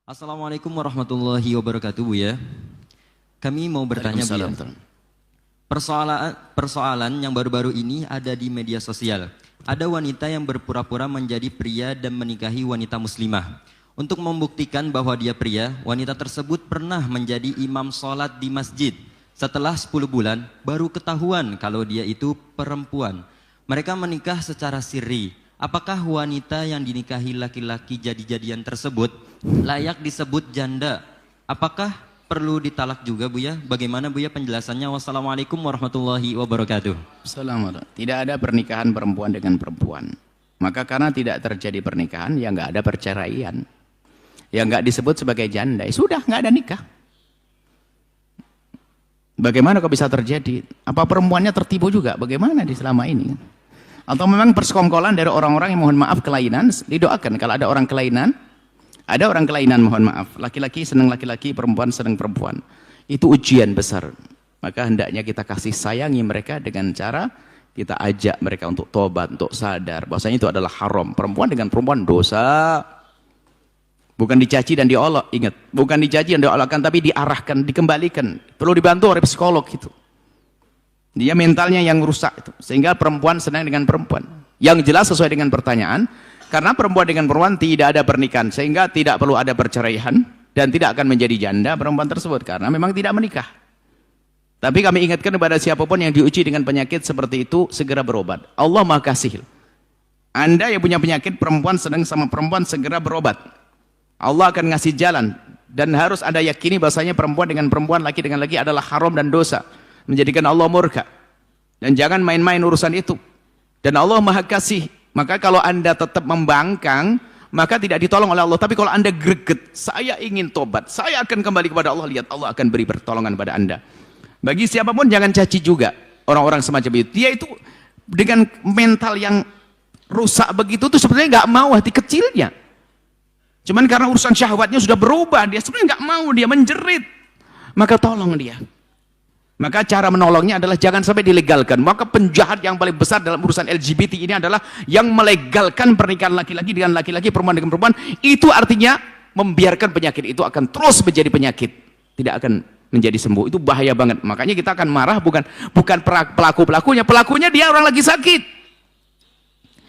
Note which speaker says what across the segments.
Speaker 1: Assalamualaikum warahmatullahi wabarakatuh, Buya. Kami mau bertanya, Buya. Persoalan yang baru-baru ini ada di media sosial. Ada wanita yang berpura-pura menjadi pria dan menikahi wanita muslimah. Untuk membuktikan bahwa dia pria, wanita tersebut pernah menjadi imam sholat di masjid. Setelah 10 bulan, baru ketahuan kalau dia itu perempuan. Mereka menikah secara sirri. Apakah wanita yang dinikahi laki-laki jadi-jadian tersebut layak disebut janda? Apakah perlu ditalak juga, Buya? Bagaimana, Buya, penjelasannya? Wassalamualaikum warahmatullahi wabarakatuh.
Speaker 2: Assalamualaikum. Tidak ada pernikahan perempuan dengan perempuan. Maka karena tidak terjadi pernikahan, ya nggak ada perceraian. Ya nggak disebut sebagai janda. Ya sudah, nggak ada nikah. Bagaimana kok bisa terjadi? Apa perempuannya tertipu juga? Bagaimana di selama ini? Atau memang persekongkolan dari orang-orang yang mohon maaf kelainan, didoakan kalau ada orang kelainan, mohon maaf, laki-laki senang laki-laki, perempuan senang perempuan. Itu ujian besar. Maka hendaknya kita kasih sayangi mereka dengan cara kita ajak mereka untuk tobat, untuk sadar bahwasanya itu adalah haram. Perempuan dengan perempuan dosa. Bukan dicaci dan diolok, ingat, bukan dicaci dan diolokkan, tapi diarahkan, dikembalikan. Perlu dibantu oleh psikolog itu. Dia mentalnya yang rusak itu, sehingga perempuan senang dengan perempuan. Yang jelas sesuai dengan pertanyaan, karena perempuan dengan perempuan tidak ada pernikahan, sehingga tidak perlu ada perceraian dan tidak akan menjadi janda perempuan tersebut karena memang tidak menikah. Tapi kami ingatkan kepada siapapun yang diuji dengan penyakit seperti itu, segera berobat. Allah Maha Kasih. Anda yang punya penyakit perempuan sedang sama perempuan, segera berobat. Allah akan ngasih jalan, dan harus Anda yakini bahasanya perempuan dengan perempuan, laki dengan laki adalah haram dan dosa, menjadikan Allah murka. Dan jangan main-main urusan itu. Dan Allah Maha Kasih. Maka kalau Anda tetap membangkang, maka tidak ditolong oleh Allah. Tapi kalau Anda greget, saya ingin tobat, saya akan kembali kepada Allah, lihat Allah akan beri pertolongan pada Anda. Bagi siapapun jangan caci juga orang-orang semacam itu. Dia itu dengan mental yang rusak begitu tuh sebenarnya nggak mau hati kecilnya. Cuman karena urusan syahwatnya sudah berubah, dia sebenarnya nggak mau, dia menjerit. Maka tolong dia. Maka cara menolongnya adalah jangan sampai dilegalkan. Maka penjahat yang paling besar dalam urusan LGBT ini adalah yang melegalkan pernikahan laki-laki dengan laki-laki, perempuan dengan perempuan. Itu artinya membiarkan penyakit itu akan terus menjadi penyakit, tidak akan menjadi sembuh. Itu bahaya banget. Makanya kita akan marah bukan pelaku-pelakunya. Pelakunya dia orang lagi sakit.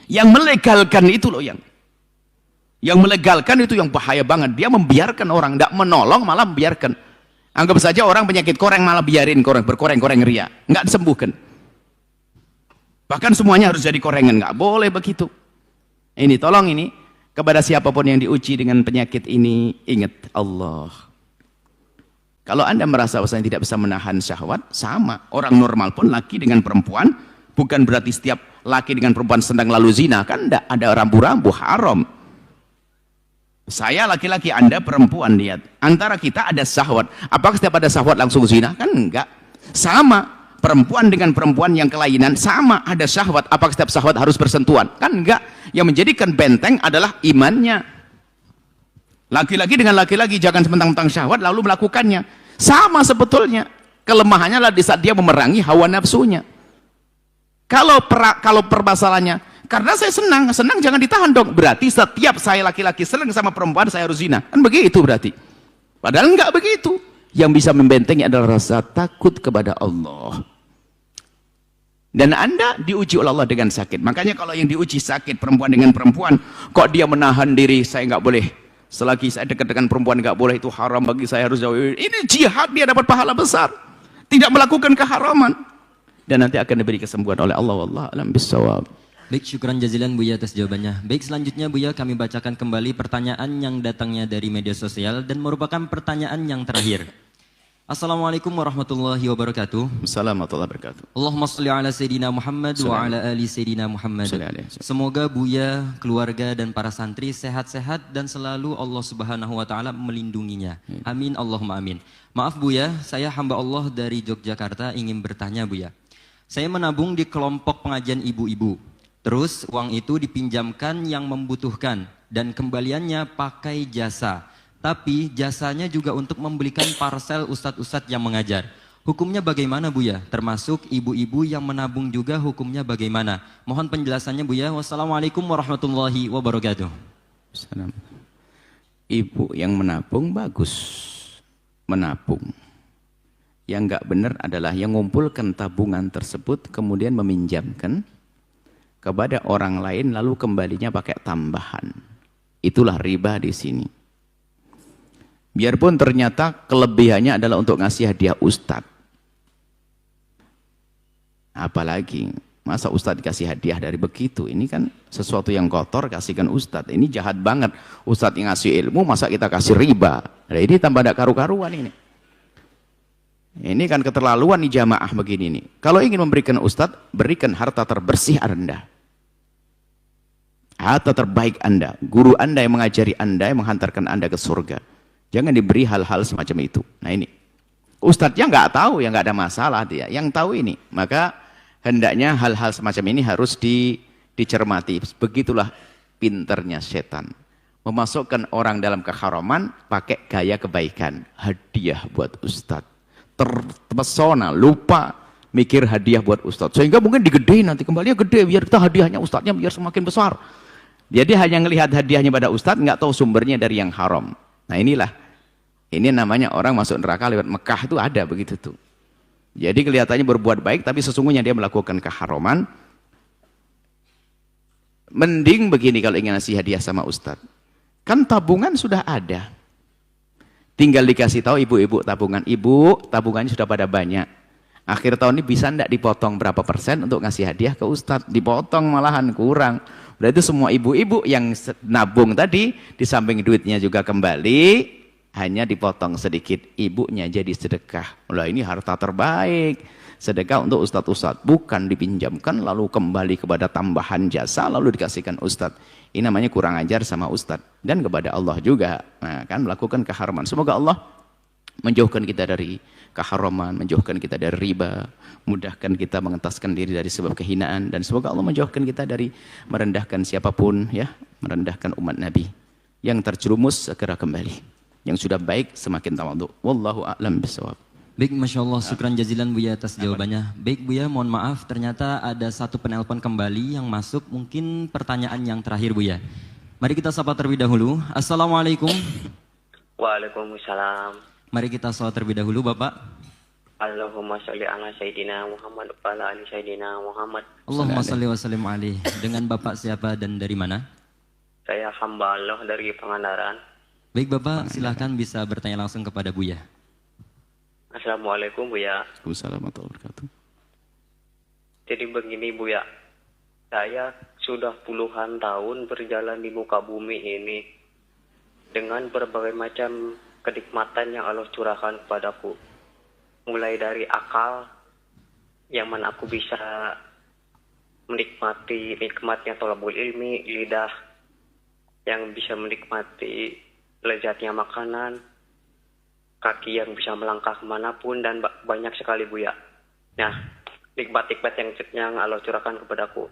Speaker 2: Yang melegalkan itu loh yang melegalkan itu yang bahaya banget. Dia membiarkan orang, tidak menolong, malah membiarkan. Anggap saja orang penyakit koreng malah biarin berkoreng-koreng ria, nggak disembuhkan. Bahkan semuanya harus jadi korengan, nggak boleh begitu. Ini tolong ini kepada siapapun yang diuji dengan penyakit ini, ingat Allah. Kalau Anda merasa bahwa tidak bisa menahan syahwat, sama orang normal pun laki dengan perempuan, bukan berarti setiap laki dengan perempuan sedang lalu zina, kan enggak, ada rambu-rambu haram. Saya laki-laki, Anda perempuan, lihat. Antara kita ada syahwat. Apakah setiap ada syahwat langsung zina? Kan enggak. Sama. Perempuan dengan perempuan yang kelainan, sama ada syahwat. Apakah setiap syahwat harus bersentuhan? Kan enggak. Yang menjadikan benteng adalah imannya. Laki-laki dengan laki-laki, jangan sementang-mentang syahwat lalu melakukannya. Sama sebetulnya. Kelemahannya adalah di saat dia memerangi hawa nafsunya. Kalau permasalahannya, karena saya senang jangan ditahan dong. Berarti setiap saya laki-laki senang sama perempuan saya harus zina. Kan begitu berarti. Padahal enggak begitu. Yang bisa membentengi adalah rasa takut kepada Allah. Dan Anda diuji oleh Allah dengan sakit. Makanya kalau yang diuji sakit perempuan dengan perempuan, kok dia menahan diri, saya enggak boleh. Selagi saya dekat dengan perempuan enggak boleh, itu haram bagi saya, harus jauh. Ini jihad, dia dapat pahala besar. Tidak melakukan keharaman. Dan nanti akan diberi kesembuhan oleh Allah. Wallahu a'lam bishawab.
Speaker 1: Baik, syukran jazilan, Buya, atas jawabannya. Baik, selanjutnya, Buya, kami bacakan kembali pertanyaan yang datangnya dari media sosial dan merupakan pertanyaan yang terakhir. Assalamualaikum warahmatullahi wabarakatuh.
Speaker 2: Assalamualaikum warahmatullahi wabarakatuh.
Speaker 1: Allahumma sholli ala Sayyidina Muhammad wa ala ali Sayyidina Muhammad. Semoga Buya, keluarga dan para santri sehat-sehat dan selalu Allah Subhanahu wa taala melindunginya. Amin Allahumma amin. Maaf Buya, saya hamba Allah dari Yogyakarta ingin bertanya Buya. Saya menabung di kelompok pengajian ibu-ibu. Terus uang itu dipinjamkan yang membutuhkan dan kembaliannya pakai jasa. Tapi jasanya juga untuk membelikan parsel ustadz-ustadz yang mengajar. Hukumnya bagaimana Buya? Termasuk ibu-ibu yang menabung juga hukumnya bagaimana? Mohon penjelasannya Buya. Wassalamualaikum warahmatullahi wabarakatuh.
Speaker 2: Ibu yang menabung bagus, menabung. Yang nggak benar adalah yang mengumpulkan tabungan tersebut kemudian meminjamkan kepada orang lain lalu kembalinya pakai tambahan. Itulah riba di sini. Biarpun ternyata kelebihannya adalah untuk ngasih hadiah ustadz. Apalagi masa ustadz dikasih hadiah dari begitu? Ini kan sesuatu yang kotor kasihkan ustadz. Ini jahat banget. Ustadz yang ngasih ilmu masa kita kasih riba? Nah, ini tambah ada karu-karuan ini. Ini kan keterlaluan nih jamaah begini nih. Kalau ingin memberikan ustadz, berikan harta terbersih Anda. Harta terbaik Anda. Guru Anda yang mengajari Anda, yang menghantarkan Anda ke surga. Jangan diberi hal-hal semacam itu. Nah ini. Ustadznya nggak tahu, ya nggak ada masalah dia. Yang tahu ini. Maka hendaknya hal-hal semacam ini harus dicermati. Begitulah pinternya setan. Memasukkan orang dalam keharaman pakai gaya kebaikan. Hadiah buat ustadz. Terpesona, lupa mikir hadiah buat ustadz. Sehingga mungkin digedein nanti kembalinya gede. Biar kita hadiahnya ustadznya biar semakin besar. Jadi hanya melihat hadiahnya pada ustadz, nggak tahu sumbernya dari yang haram. Nah inilah. Ini namanya orang masuk neraka lewat Mekah itu ada begitu tuh. Jadi kelihatannya berbuat baik tapi sesungguhnya dia melakukan keharaman. Mending begini kalau ingin ngasih hadiah sama ustadz. Kan tabungan sudah ada. Tinggal dikasih tahu ibu-ibu tabungan. Ibu, tabungannya sudah pada banyak. Akhir tahun ini bisa enggak dipotong berapa persen untuk ngasih hadiah ke ustadz? Dipotong malahan kurang. Berarti semua ibu-ibu yang nabung tadi, di samping duitnya juga kembali, hanya dipotong sedikit, ibunya jadi sedekah. Lah ini harta terbaik. Sedekah untuk ustadz-ustadz, bukan dipinjamkan lalu kembali kepada tambahan jasa lalu dikasihkan ustadz. Ini namanya kurang ajar sama ustadz dan kepada Allah juga. Nah, kan melakukan keharaman. Semoga Allah menjauhkan kita dari keharaman, menjauhkan kita dari riba, mudahkan kita mengentaskan diri dari sebab kehinaan, dan semoga Allah menjauhkan kita dari merendahkan siapapun, ya, merendahkan umat Nabi. Yang terjerumus segera kembali, yang sudah baik semakin tawadhu. Wallahu a'lam bishawab.
Speaker 1: Baik, Masya Allah, syukran jazilan Buya atas jawabannya. Baik Buya, mohon maaf, ternyata ada satu penelpon kembali yang masuk, mungkin pertanyaan yang terakhir Buya. Mari kita sapa terlebih dahulu. Assalamualaikum.
Speaker 3: Waalaikumsalam.
Speaker 1: Mari kita salat terlebih dahulu Bapak.
Speaker 3: Allahumma sholli ala Sayyidina Muhammad wa ala ali Sayyidina Muhammad.
Speaker 1: Allahumma sholli wa sallim alaihi. Dengan Bapak siapa dan dari mana?
Speaker 3: Saya hamba Allah dari Pangandaran.
Speaker 1: Baik Bapak, silahkan bisa bertanya langsung kepada Buya.
Speaker 3: Assalamualaikum Buya.
Speaker 2: Waalaikumsalam warahmatullahi wabarakatuh.
Speaker 3: Jadi begini Buya, saya sudah puluhan tahun berjalan di muka bumi ini dengan berbagai macam kenikmatan yang Allah curahkan kepadaku. Mulai dari akal, yang mana aku bisa menikmati nikmatnya thalabul ilmi, lidah yang bisa menikmati lezatnya makanan, kaki yang bisa melangkah kemanapun, dan banyak sekali Buya. Nah, nikmat-nikmat yang Allah curahkan kepadaku.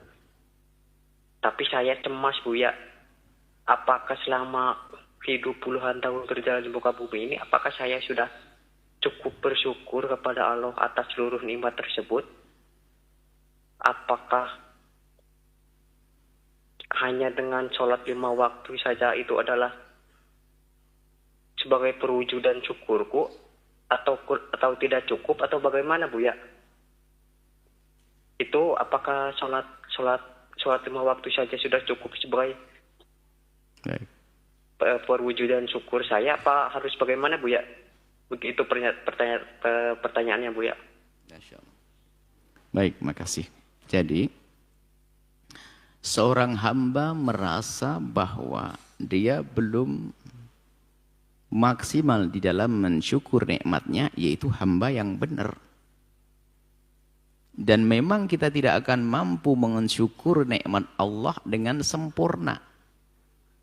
Speaker 3: Tapi saya cemas Buya, apakah selama hidup puluhan tahun berjalan di muka bumi ini, apakah saya sudah cukup bersyukur kepada Allah atas seluruh nikmat tersebut? Apakah hanya dengan sholat 5 waktu saja itu adalah sebagai perwujudan syukurku, atau tidak cukup, atau bagaimana Buya? Itu apakah sholat 5 waktu saja sudah cukup sebagai perwujudan syukur saya, apa harus bagaimana Buya? Begitu pertanyaannya Buya.
Speaker 2: Baik, makasih. Jadi seorang hamba merasa bahwa dia belum maksimal di dalam mensyukur nikmatnya, yaitu hamba yang benar. Dan memang kita tidak akan mampu mensyukur nikmat Allah dengan sempurna.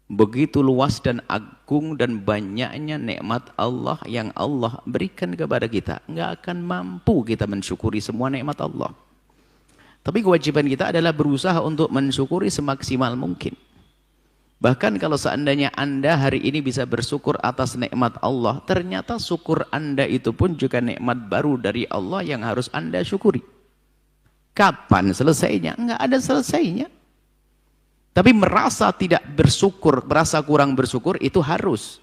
Speaker 2: Begitu luas dan agung dan banyaknya nikmat Allah yang Allah berikan kepada kita, nggak akan mampu kita mensyukuri semua nikmat Allah. Tapi kewajiban kita adalah berusaha untuk mensyukuri semaksimal mungkin. Bahkan kalau seandainya Anda hari ini bisa bersyukur atas nikmat Allah, ternyata syukur Anda itu pun juga nikmat baru dari Allah yang harus Anda syukuri. Kapan selesainya? Enggak ada selesainya. Tapi merasa tidak bersyukur, merasa kurang bersyukur itu harus.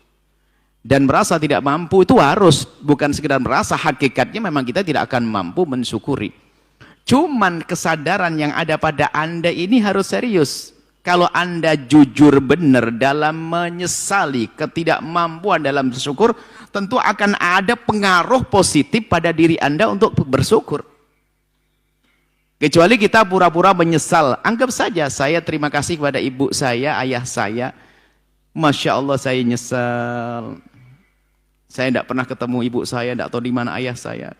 Speaker 2: dan merasa tidak mampu itu harus, bukan sekedar merasa, hakikatnya memang kita tidak akan mampu mensyukuri. Cuman kesadaran yang ada pada Anda ini harus serius. Kalau Anda jujur benar dalam menyesali ketidakmampuan dalam bersyukur, tentu akan ada pengaruh positif pada diri Anda untuk bersyukur. Kecuali kita pura-pura menyesal. Anggap saja saya terima kasih kepada ibu saya, ayah saya. Masya Allah saya nyesal. Saya tidak pernah ketemu ibu saya, tidak tahu di mana ayah saya.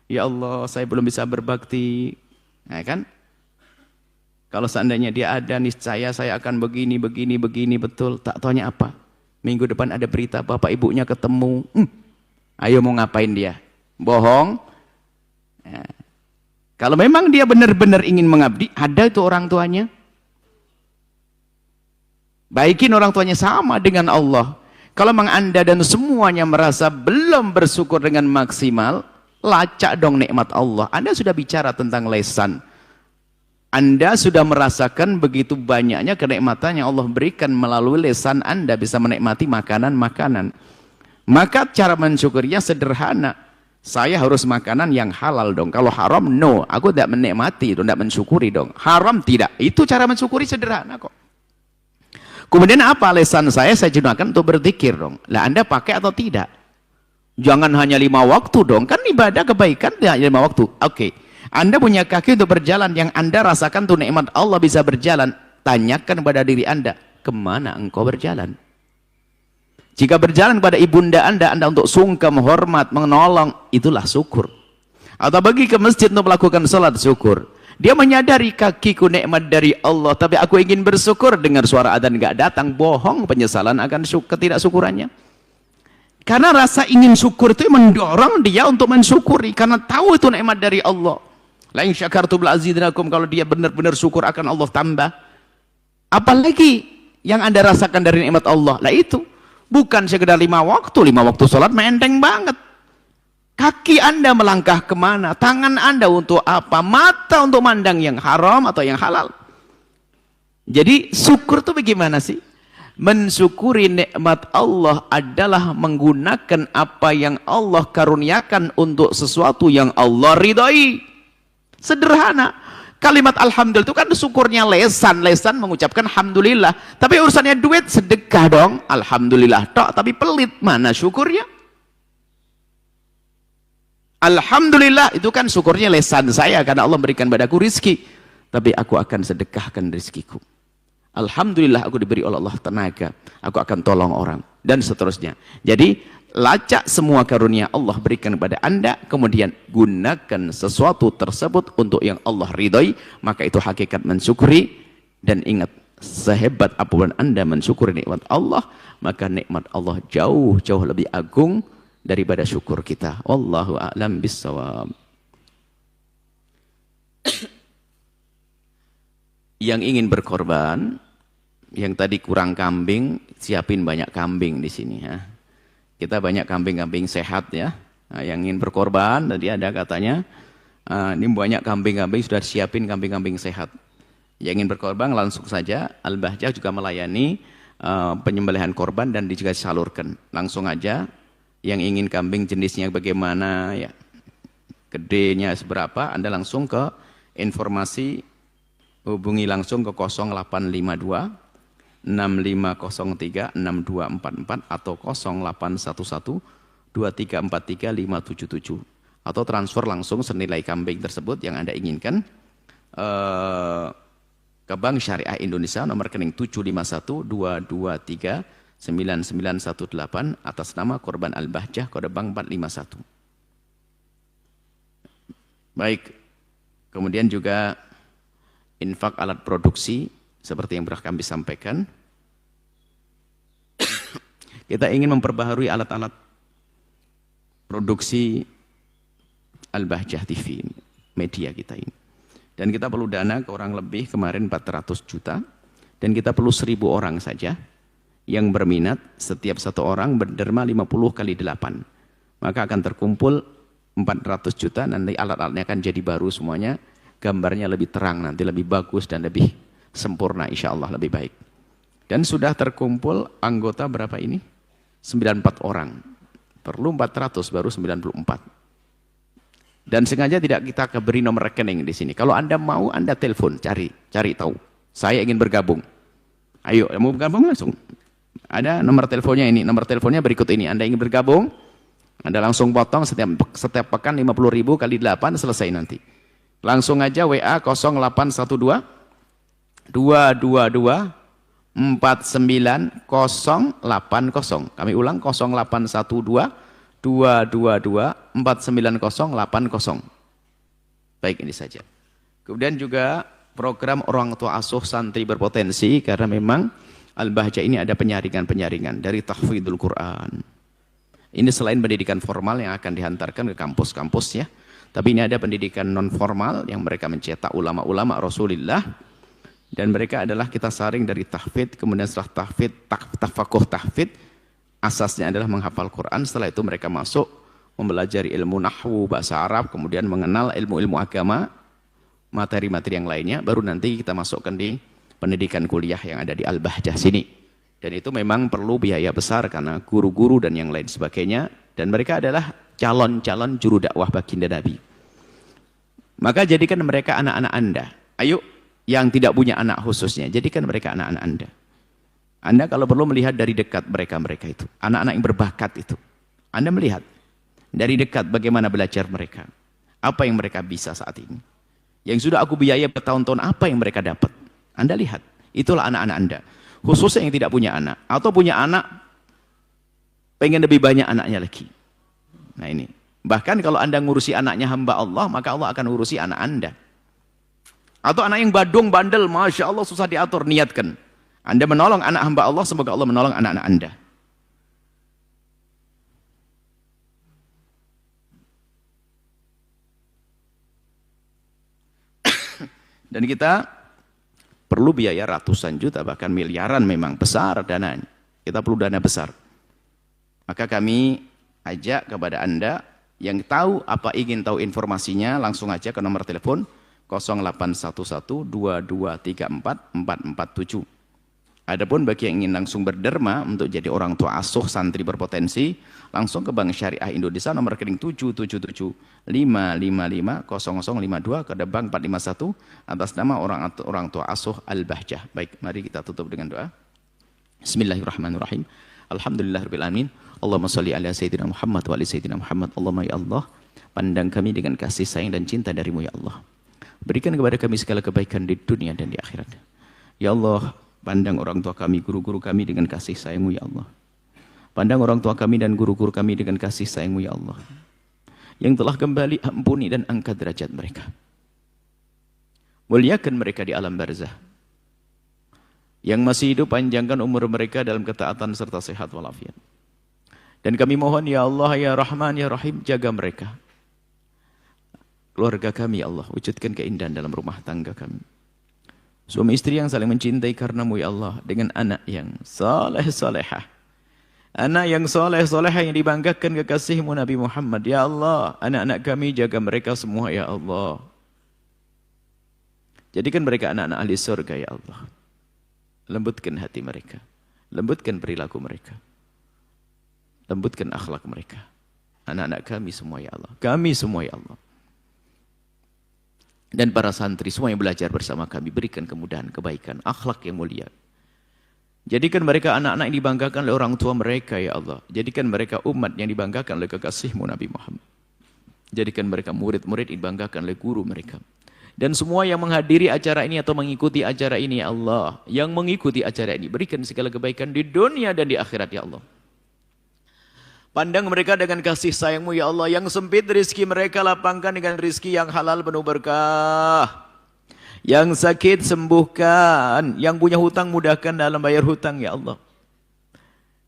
Speaker 2: Ya Allah, saya belum bisa berbakti. Nah, kan? Kalau seandainya dia ada, niscaya saya akan begini, betul. Tak taunya apa? Minggu depan ada berita, bapak ibunya ketemu. Ayo mau ngapain dia? Bohong. Ya. Kalau memang dia benar-benar ingin mengabdi, ada itu orang tuanya. Baikin orang tuanya sama dengan Allah. Kalau memang Anda dan semuanya merasa belum bersyukur dengan maksimal, lacak dong nikmat Allah. Anda sudah bicara tentang lesan. Anda sudah merasakan begitu banyaknya kenikmatan yang Allah berikan melalui lesan Anda bisa menikmati makanan-makanan. Maka cara mensyukurinya sederhana. Saya harus makanan yang halal dong. Kalau haram, no. Aku tidak menikmati, tidak mensyukuri dong. Haram tidak. Itu cara mensyukuri sederhana kok. Kemudian apa lesan saya gunakan untuk berzikir dong. Lah Anda pakai atau tidak? Jangan hanya 5 waktu dong. Kan ibadah kebaikan tidak hanya 5 waktu. Oke. Anda punya kaki untuk berjalan, yang Anda rasakan tuh nikmat Allah bisa berjalan. Tanyakan pada diri Anda, kemana engkau berjalan? Jika berjalan pada ibunda Anda untuk sungkem, hormat, menolong, itulah syukur. Atau pergi ke masjid untuk melakukan sholat, syukur. Dia menyadari kakiku nikmat dari Allah, tapi aku ingin bersyukur, dengar suara adzan nggak datang, bohong, penyesalan akan ketidaksyukurannya. Karena rasa ingin syukur itu mendorong dia untuk mensyukuri, karena tahu itu nikmat dari Allah. La in syakartum la azidannakum, kalau dia benar-benar syukur akan Allah tambah. Apalagi yang Anda rasakan dari nikmat Allah, lah itu bukan sekedar 5 waktu sholat menteng banget. Kaki Anda melangkah kemana, tangan Anda untuk apa, mata untuk mandang yang haram atau yang halal. Jadi syukur itu bagaimana sih? Mensyukuri nikmat Allah adalah menggunakan apa yang Allah karuniakan untuk sesuatu yang Allah ridhoi. Sederhana. Kalimat alhamdulillah itu kan syukurnya lesan mengucapkan alhamdulillah. Tapi urusannya duit, sedekah dong. Alhamdulillah tok, tapi pelit, mana syukurnya? Alhamdulillah itu kan syukurnya lesan saya karena Allah berikan padaku rizki. Tapi aku akan sedekahkan rizkiku. Alhamdulillah aku diberi oleh Allah tenaga. Aku akan tolong orang. Dan seterusnya. Jadi lacak semua karunia Allah berikan kepada Anda, kemudian gunakan sesuatu tersebut untuk yang Allah ridhoi, maka itu hakikat mensyukuri. Dan ingat, sehebat apapun Anda mensyukuri nikmat Allah, maka nikmat Allah jauh-jauh lebih agung daripada syukur kita. Wallahu a'lam bissawab. Yang ingin berkorban, yang tadi kurang kambing, siapin banyak kambing di sini ya. Kita banyak kambing-kambing sehat ya. Nah, yang ingin berkorban, tadi ada katanya, ini banyak kambing-kambing, sudah siapin kambing-kambing sehat. Yang ingin berkorban langsung saja, Al-Bahjah juga melayani penyembelihan korban dan juga disalurkan. Langsung aja, yang ingin kambing jenisnya bagaimana, ya, gedenya seberapa, Anda langsung ke informasi, hubungi langsung ke 0852 6503 6244 atau 0811 2343 577, atau transfer langsung senilai kambing tersebut yang Anda inginkan ke Bank Syariah Indonesia, nomor rekening 751 223 9918 atas nama Korban Al-Bahjah, kode bank 451. Baik, kemudian juga infak alat produksi seperti yang pernah kami sampaikan. Kita ingin memperbaharui alat-alat produksi Al-Bahjah TV, media kita ini. Dan kita perlu dana kurang lebih kemarin 400 juta. Dan kita perlu 1000 orang saja yang berminat, setiap satu orang berderma 50 kali 8. Maka akan terkumpul 400 juta, nanti alat-alatnya akan jadi baru semuanya. Gambarnya lebih terang, nanti lebih bagus dan lebih sempurna, insya Allah lebih baik. Dan sudah terkumpul anggota berapa ini? 94 orang. Perlu 400 baru 94. Dan sengaja tidak kita beri nomor rekening di sini. Kalau Anda mau, Anda telepon, cari tahu. Saya ingin bergabung. Ayo, mau bergabung langsung. Ada nomor teleponnya ini, nomor teleponnya berikut ini. Anda ingin bergabung, Anda langsung potong setiap pekan 50.000 kali 8 selesai nanti. Langsung aja WA 0812 222 49080. Kami ulang 0812 222 49080. Baik, ini saja. Kemudian juga program orang tua asuh santri berpotensi, karena memang Al-Bahjah ini ada penyaringan-penyaringan dari tahfidzul Quran. Ini selain pendidikan formal yang akan dihantarkan ke kampus-kampus ya, tapi ini ada pendidikan non formal yang mereka mencetak ulama-ulama Rasulullah, dan mereka adalah kita saring dari tahfidz, kemudian setelah tahfidz, tafakuh tahfidz, asasnya adalah menghafal Quran. Setelah itu mereka masuk mempelajari ilmu nahwu, bahasa Arab, kemudian mengenal ilmu-ilmu agama, materi-materi yang lainnya, baru nanti kita masukkan di pendidikan kuliah yang ada di Al-Bahjah sini. Dan itu memang perlu biaya besar karena guru-guru dan yang lain sebagainya, dan mereka adalah calon-calon juru dakwah baginda Nabi. Maka jadikan mereka anak-anak Anda. Ayo, yang tidak punya anak khususnya, jadikan mereka anak-anak Anda. Anda kalau perlu melihat dari dekat mereka itu, anak-anak yang berbakat itu. Anda melihat dari dekat bagaimana belajar mereka, apa yang mereka bisa saat ini. Yang sudah aku biaya bertahun-tahun, apa yang mereka dapat. Anda lihat, itulah anak-anak Anda. Khususnya yang tidak punya anak, atau punya anak, pengen lebih banyak anaknya lagi. Nah ini, bahkan kalau Anda ngurusi anaknya hamba Allah, maka Allah akan ngurusi anak Anda. Atau anak yang badung, bandel, Masya Allah susah diatur, niatkan. Anda menolong anak hamba Allah, semoga Allah menolong anak-anak Anda. Dan kita perlu biaya ratusan juta, bahkan miliaran, memang besar dananya. Kita perlu dana besar. Maka kami ajak kepada Anda yang tahu apa, ingin tahu informasinya, langsung aja ke nomor telepon 0811 2234 447. Adapun bagi yang ingin langsung berderma untuk jadi orang tua asuh santri berpotensi, langsung ke Bank Syariah Indonesia nomor rekening 77755550052 kode bank 451 atas nama orang tua asuh Al-Bahjah. Baik, mari kita tutup dengan doa. Bismillahirrahmanirrahim. Alhamdulillahirabbil alamin. Allahumma shalli ala sayyidina Muhammad wa ali sayyidina Muhammad. Allahumma ya Allah, pandang kami dengan kasih sayang dan cinta dari-Mu ya Allah. Berikan kepada kami segala kebaikan di dunia dan di akhirat. Ya Allah, pandang orang tua kami, guru-guru kami dengan kasih sayang-Mu ya Allah. Pandang orang tua kami dan guru-guru kami dengan kasih sayang-Mu ya Allah. Yang telah kembali, ampuni dan angkat derajat mereka. Muliakan mereka di alam barzah. Yang masih hidup, panjangkan umur mereka dalam ketaatan serta sehat walafiat. Dan kami mohon ya Allah, ya Rahman, ya Rahim, jaga mereka. Keluarga kami ya Allah, wujudkan keindahan dalam rumah tangga kami. Suami istri yang saling mencintai karena-Mu ya Allah, dengan anak yang saleh-salehah. Anak yang saleh-salehah yang dibanggakan kekasih-Mu Nabi Muhammad. Ya Allah, anak-anak kami jaga mereka semua ya Allah. Jadikan mereka anak-anak ahli surga ya Allah. Lembutkan hati mereka, lembutkan perilaku mereka, lembutkan akhlak mereka. Anak-anak kami semua ya Allah, kami semua ya Allah. Dan para santri semua yang belajar bersama kami, berikan kemudahan, kebaikan, akhlak yang mulia. Jadikan mereka anak-anak yang dibanggakan oleh orang tua mereka ya Allah. Jadikan mereka umat yang dibanggakan oleh kekasih-Mu Nabi Muhammad. Jadikan mereka murid-murid yang dibanggakan oleh guru mereka. Dan semua yang menghadiri acara ini atau mengikuti acara ini ya Allah, yang mengikuti acara ini, berikan segala kebaikan di dunia dan di akhirat ya Allah. Pandang mereka dengan kasih sayang-Mu ya Allah. Yang sempit rezeki mereka lapangkan dengan rezeki yang halal penuh berkah. Yang sakit sembuhkan. Yang punya hutang mudahkan dalam bayar hutang ya Allah.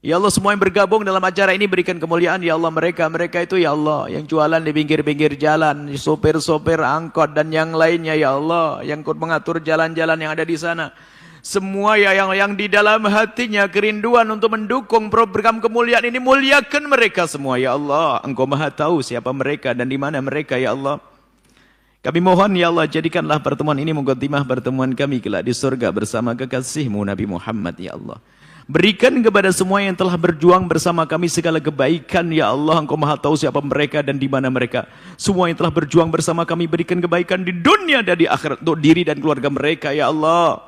Speaker 2: Ya Allah, semua yang bergabung dalam acara ini berikan kemuliaan ya Allah. Mereka itu ya Allah, yang jualan di pinggir-pinggir jalan, sopir-sopir angkot dan yang lainnya ya Allah, yang ikut mengatur jalan-jalan yang ada di sana. Semua ya yang di dalam hatinya kerinduan untuk mendukung program kemuliaan ini, muliakan mereka semua ya Allah. Engkau Maha tahu siapa mereka dan di mana mereka ya Allah. Kami mohon ya Allah, jadikanlah pertemuan ini muqaddimah pertemuan kami kelak di surga bersama kekasih-Mu Nabi Muhammad ya Allah. Berikan kepada semua yang telah berjuang bersama kami segala kebaikan, ya Allah. Engkau maha tahu siapa mereka dan di mana mereka. Semua yang telah berjuang bersama kami, berikan kebaikan di dunia dan di akhirat untuk diri dan keluarga mereka, ya Allah.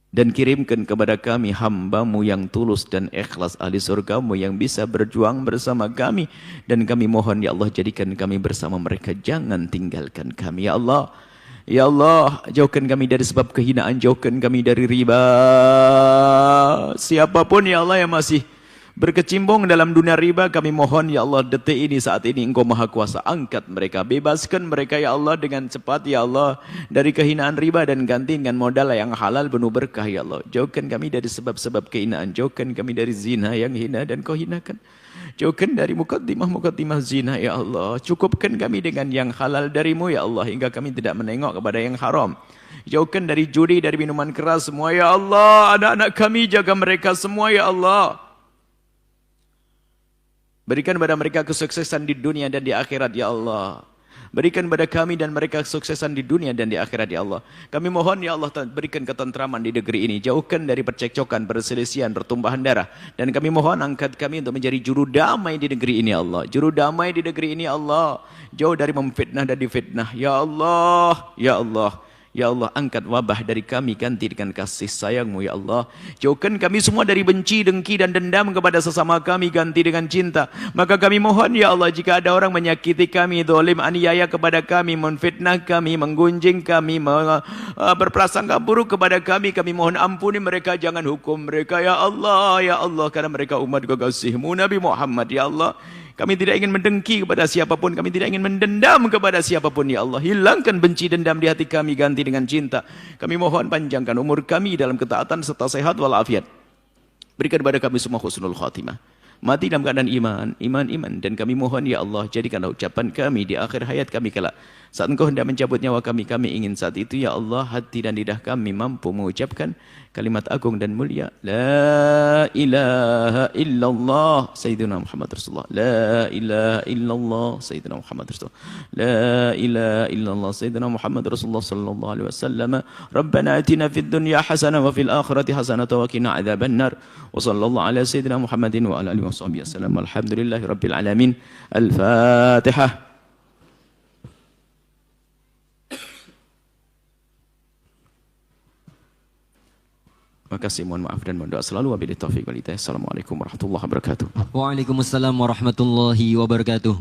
Speaker 2: Dan kirimkan kepada kami hamba-Mu yang tulus dan ikhlas, ahli surga-Mu yang bisa berjuang bersama kami. Dan kami mohon, ya Allah, jadikan kami bersama mereka. Jangan tinggalkan kami, ya Allah. Ya Allah, jauhkan kami dari sebab kehinaan, jauhkan kami dari riba. Siapapun, ya Allah, yang masih berkecimpung dalam dunia riba, kami mohon, ya Allah, detik ini, saat ini, Engkau maha kuasa. Angkat mereka, bebaskan mereka, ya Allah, dengan cepat, ya Allah, dari kehinaan riba dan ganti dengan modal yang halal penuh berkah, ya Allah. Jauhkan kami dari sebab-sebab kehinaan, jauhkan kami dari zina yang hina dan Kau hinakan. Jauhkan dari mukaddimah zina, ya Allah. Cukupkan kami dengan yang halal darimu, ya Allah, hingga kami tidak menengok kepada yang haram. Jauhkan dari judi, dari minuman keras semua, ya Allah. Anak-anak kami, jaga mereka semua, ya Allah. Berikan kepada mereka kesuksesan di dunia dan di akhirat, ya Allah. Berikan kepada kami dan mereka kesuksesan di dunia dan di akhirat, ya Allah. Kami mohon, ya Allah, berikan ketentraman di negeri ini. Jauhkan dari percekcokan, perselisihan, pertumpahan darah. Dan kami mohon, angkat kami untuk menjadi juru damai di negeri ini, ya Allah. Juru damai di negeri ini, ya Allah. Jauh dari memfitnah dan difitnah, ya Allah. Ya Allah. Ya Allah, angkat wabah dari kami, ganti dengan kasih sayang-Mu, ya Allah. Jauhkan kami semua dari benci, dengki, dan dendam kepada sesama kami, ganti dengan cinta. Maka kami mohon, ya Allah, jika ada orang menyakiti kami, zalim, aniaya kepada kami, menfitnah kami, menggunjing kami, berprasangka buruk kepada kami mohon ampuni mereka, jangan hukum mereka, ya Allah, ya Allah, karena mereka umat kekasih-Mu, Nabi Muhammad, ya Allah. Kami tidak ingin mendengki kepada siapapun, kami tidak ingin mendendam kepada siapapun, ya Allah. Hilangkan benci dendam di hati kami, ganti dengan cinta. Kami mohon panjangkan umur kami dalam ketaatan serta sehat walafiat. Berikan kepada kami semua husnul khatimah. Mati dalam keadaan iman. Dan kami mohon, ya Allah, jadikanlah ucapan kami di akhir hayat kami kelak. Saat Engkau hendak mencabut nyawa kami ingin saat itu, ya Allah, hati dan lidah kami mampu mengucapkan kalimat agung dan mulia. La ilaha illallah Sayyidina Muhammad Rasulullah. La ilaha illallah Sayyidina Muhammad Rasulullah. La ilaha illallah Sayyidina Muhammad Rasulullah sallallahu alaihi wasallam. Rabbana atina fid dunya hasanah wa fil akhirati hasanah wa qina adzaban nar. Wa sallallahu ala Sayyidina Muhammadin wa ala alihi washabihi wasallam. Alhamdulillahi rabbil alamin. Al-Fatihah. Terima kasih, mohon maaf dan mohon doa selalu. Wabillahi taufiq wal hidayah. Assalamualaikum warahmatullahi wabarakatuh.
Speaker 1: Waalaikumsalam warahmatullahi wabarakatuh.